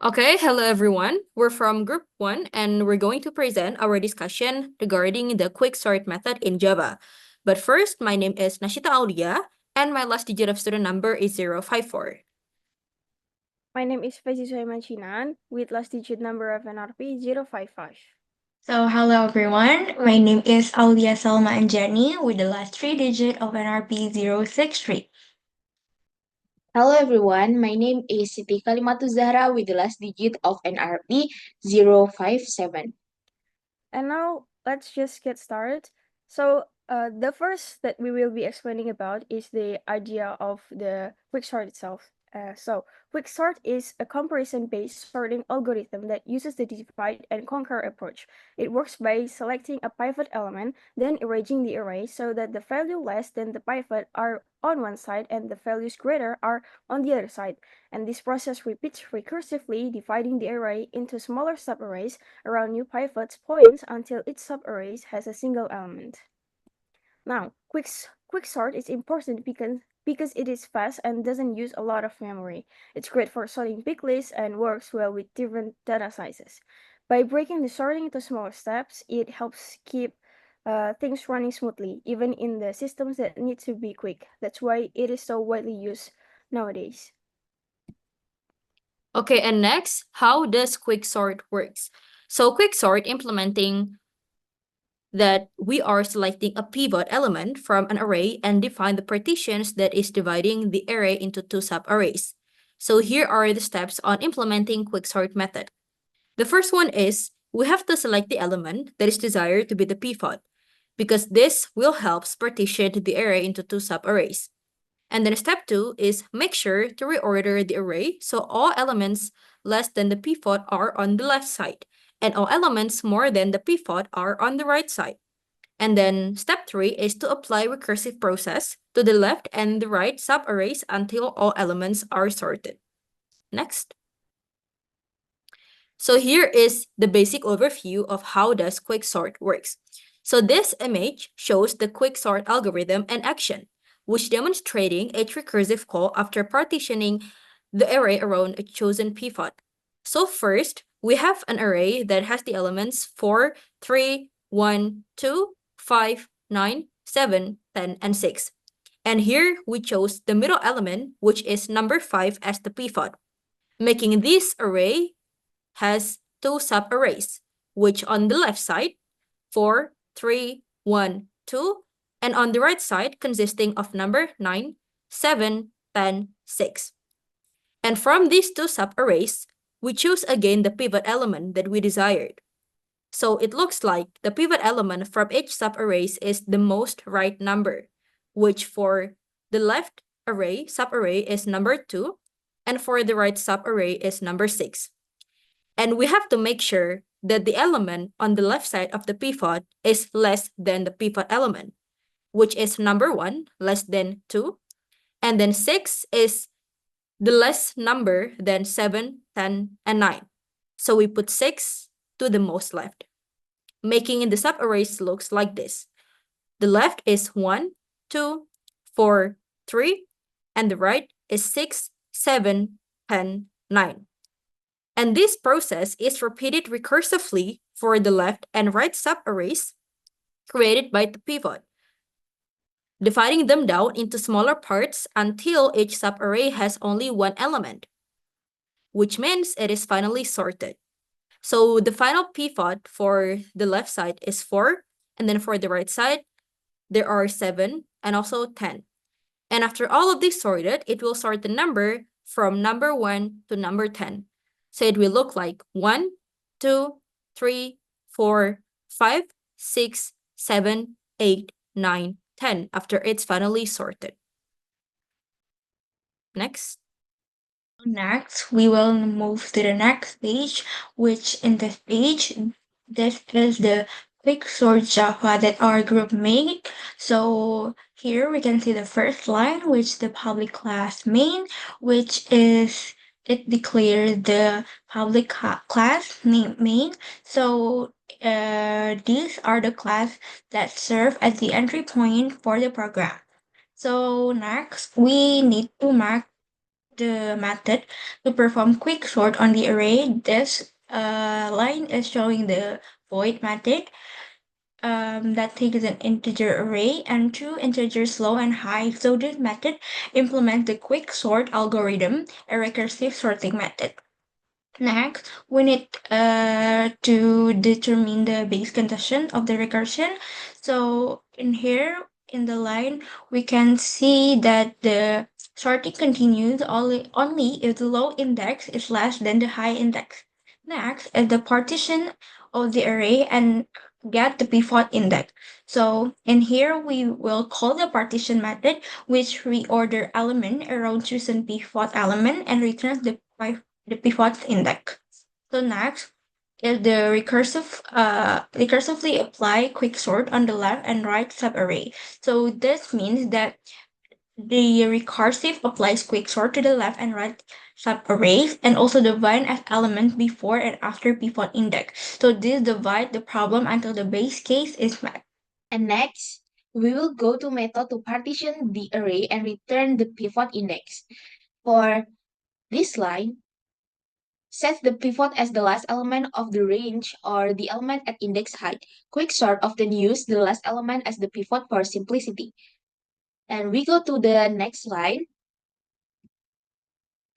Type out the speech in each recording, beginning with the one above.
Okay, hello everyone. We're from Group 1 and we're going to present our discussion regarding the quicksort method in Java. But first, my name is Nashita Aulia and my last digit of student number is 054. My name is Fezi Sulaiman Chinan with last digit number of NRP 055. So, hello everyone. My name is Aulia Salma Anjani with the last three digit of NRP 063. Hello everyone, my name is Siti Kalimatu Zahra with the last digit of NRP 057. And now let's just get started. So the first that we will be explaining about is the idea of the quicksort itself. So quicksort is a comparison-based sorting algorithm that uses the divide and conquer approach. It works by selecting a pivot element, then arranging the array so that the value less than the pivot are on one side and the values greater are on the other side. And this process repeats recursively, dividing the array into smaller subarrays around new pivots points until each subarray has a single element. Now, quicksort is important because it is fast and doesn't use a lot of memory. It's great for sorting big lists and works well with different data sizes. By breaking the sorting into smaller steps, it helps keep things running smoothly, even in the systems that need to be quick. That's why it is so widely used nowadays. Okay, and next, how does quicksort works? So quicksort implementing that we are selecting a pivot element from an array and define the partitions that is dividing the array into two subarrays. So here are the steps on implementing quicksort method. The first one is we have to select the element that is desired to be the pivot because this will help partition the array into two subarrays. And then step 2 is make sure to reorder the array so all elements less than the pivot are on the left side and all elements more than the pivot are on the right side. And then step 3 is to apply recursive process to the left and the right subarrays until all elements are sorted. Next. So here is the basic overview of how does quicksort works. So this image shows the quicksort algorithm in action, which demonstrating a recursive call after partitioning the array around a chosen pivot. So first, we have an array that has the elements 4, 3, 1, 2, 5, 9, 7, 10, and 6. And here we chose the middle element, which is number 5 as the pivot, making this array has two subarrays, which on the left side, 4, 3, 1, 2, and on the right side consisting of number 9, 7, 10, 6. And from these two subarrays, we choose again the pivot element that we desired. So it looks like the pivot element from each subarray is the most right number, which for the left array subarray is number 2, and for the right subarray is number 6. And we have to make sure that the element on the left side of the pivot is less than the pivot element, which is number 1 less than 2. And then 6 is the less number than 7, 10, and 9. So we put 6 to the most left, making the subarrays looks like this. The left is 1, 2, 4, 3, and the right is 6, 7, 10, 9. And this process is repeated recursively for the left and right subarrays created by the pivot, dividing them down into smaller parts until each subarray has only one element, which means it is finally sorted. So the final pivot for the left side is 4, and then for the right side, there are 7 and also 10. And after all of this sorted, it will sort the number from number 1 to number 10. So it will look like 1, 2, 3, 4, 5, 6, 7, 8, 9, 10 after it's finally sorted. Next. Next, we will move to the next page, which in this page, this is the quicksort Java that our group made. So here we can see the first line, which the public class main, which is it declared the public class name main. So these are the class that serve as the entry point for the program. So next, we need to mark the method to perform quick sort on the array. This line is showing the void method that takes an integer array and two integers low and high. So this method implements the quick sort algorithm, a recursive sorting method. Next, we need to determine the base condition of the recursion. So in here, in the line, we can see that the sorting continues only if the low index is less than the high index. Next is the partition of the array and get the pivot index. So in here, we will call the partition method, which reorder element around chosen pivot element and returns the pivot index. So next is the recursively apply quicksort on the left and right subarray. So this means that the recursive applies quicksort to the left and right subarrays and also divide as element before and after pivot index. So this divide the problem until the base case is met. And next, we will go to method to partition the array and return the pivot index. For this line, set the pivot as the last element of the range or the element at index height. Quicksort often use the last element as the pivot for simplicity. And we go to the next line.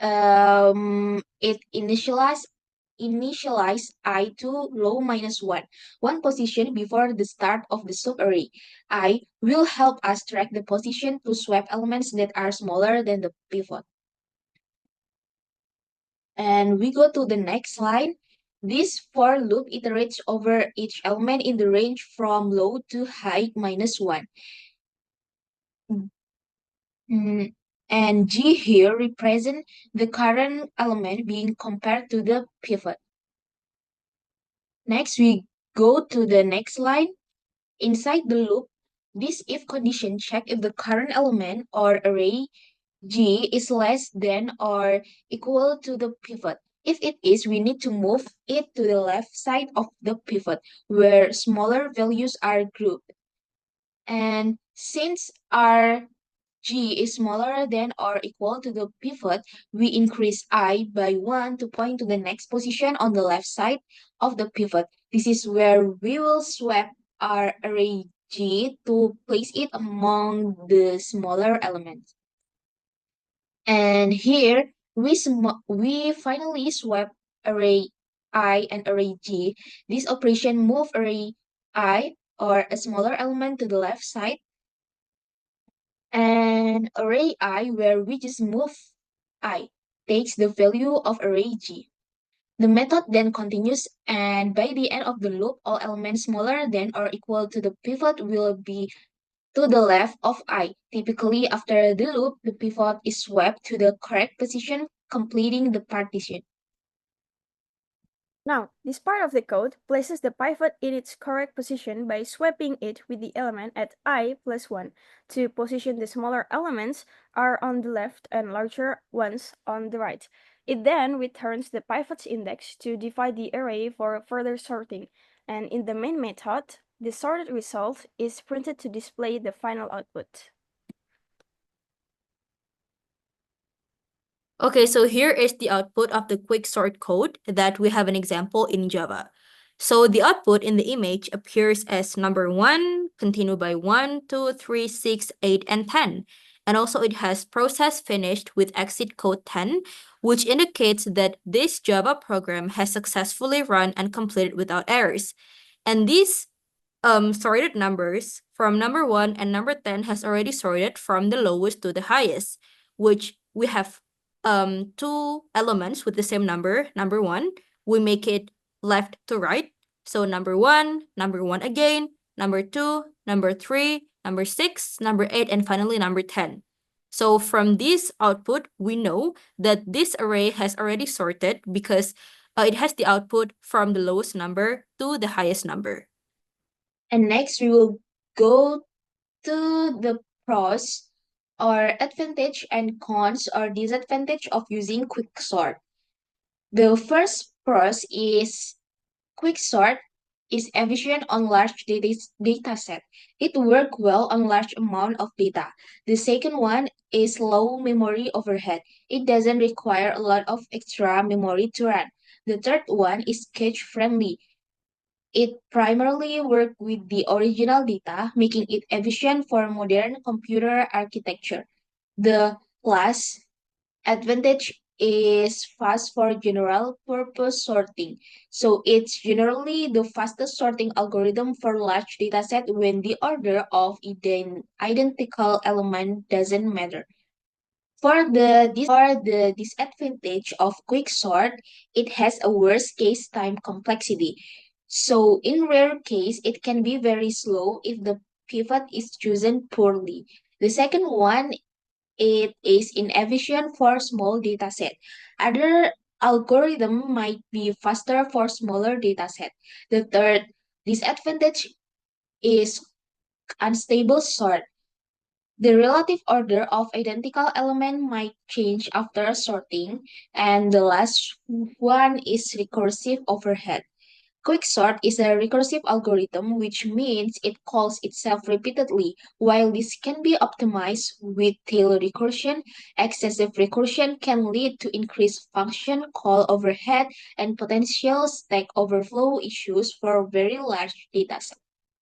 It initialize I to low -1, one position before the start of the subarray. I will help us track the position to swap elements that are smaller than the pivot. And we go to the next line. This for loop iterates over each element in the range from low to high -1. And G here represent the current element being compared to the pivot. Next, we go to the next line. Inside the loop, this if condition check if the current element or array G is less than or equal to the pivot. If it is, we need to move it to the left side of the pivot where smaller values are grouped. And since our G is smaller than or equal to the pivot, we increase I by 1 to point to the next position on the left side of the pivot. This is where we will swap our array G to place it among the smaller elements. And here, we finally swap array I and array G. This operation move array I or a smaller element to the left side and array I, where we just move I, takes the value of array G. The method then continues, and by the end of the loop, all elements smaller than or equal to the pivot will be to the left of I. Typically, after the loop, the pivot is swept to the correct position, completing the partition. Now, this part of the code places the pivot in its correct position by swapping it with the element at I plus 1 to position the smaller elements are on the left and larger ones on the right. It then returns the pivot's index to divide the array for further sorting, and in the main method, the sorted result is printed to display the final output. Okay, so here is the output of the quicksort code that we have an example in Java. So the output in the image appears as number 1, continued by 1, 2, 3, 6, 8, and 10. And also it has process finished with exit code 10, which indicates that this Java program has successfully run and completed without errors. And these sorted numbers from number 1 and number 10 has already sorted from the lowest to the highest, which we have two elements with the same number 1, we make it left to right. So number 1 again, number 2, number 3, number 6, number 8, and finally number 10. So from this output, we know that this array has already sorted because it has the output from the lowest number to the highest number. And next, we will go to the pros or advantage and cons or disadvantage of using quicksort. The first pros is quicksort is efficient on large data set. It works well on large amount of data. The second one is low memory overhead. It doesn't require a lot of extra memory to run. The third one is cache friendly. It primarily works with the original data, making it efficient for modern computer architecture. The last advantage is fast for general purpose sorting. So it's generally the fastest sorting algorithm for large dataset when the order of identical element doesn't matter. For the disadvantage of quicksort, it has a worst case time complexity. So in rare case, it can be very slow if the pivot is chosen poorly. The second one, it is inefficient for small dataset. Other algorithm might be faster for smaller dataset. The third disadvantage is unstable sort. The relative order of identical element might change after sorting. And the last one is recursive overhead. Quicksort is a recursive algorithm, which means it calls itself repeatedly. While this can be optimized with tail recursion, excessive recursion can lead to increased function call overhead and potential stack overflow issues for very large datasets.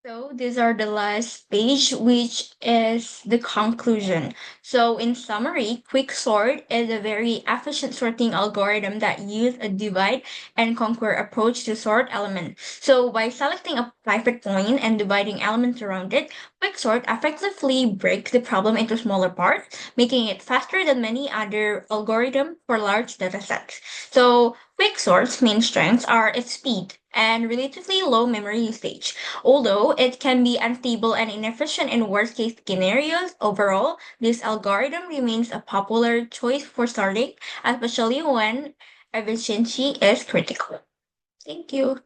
So these are the last page, which is the conclusion. So in summary, quicksort is a very efficient sorting algorithm that uses a divide and conquer approach to sort element. So by selecting a pivot point and dividing elements around it, quicksort effectively breaks the problem into smaller parts, making it faster than many other algorithms for large datasets. So quicksort's main strengths are its speed and relatively low memory usage. Although it can be unstable and inefficient in worst case scenarios, overall, this algorithm remains a popular choice for sorting, especially when efficiency is critical. Thank you.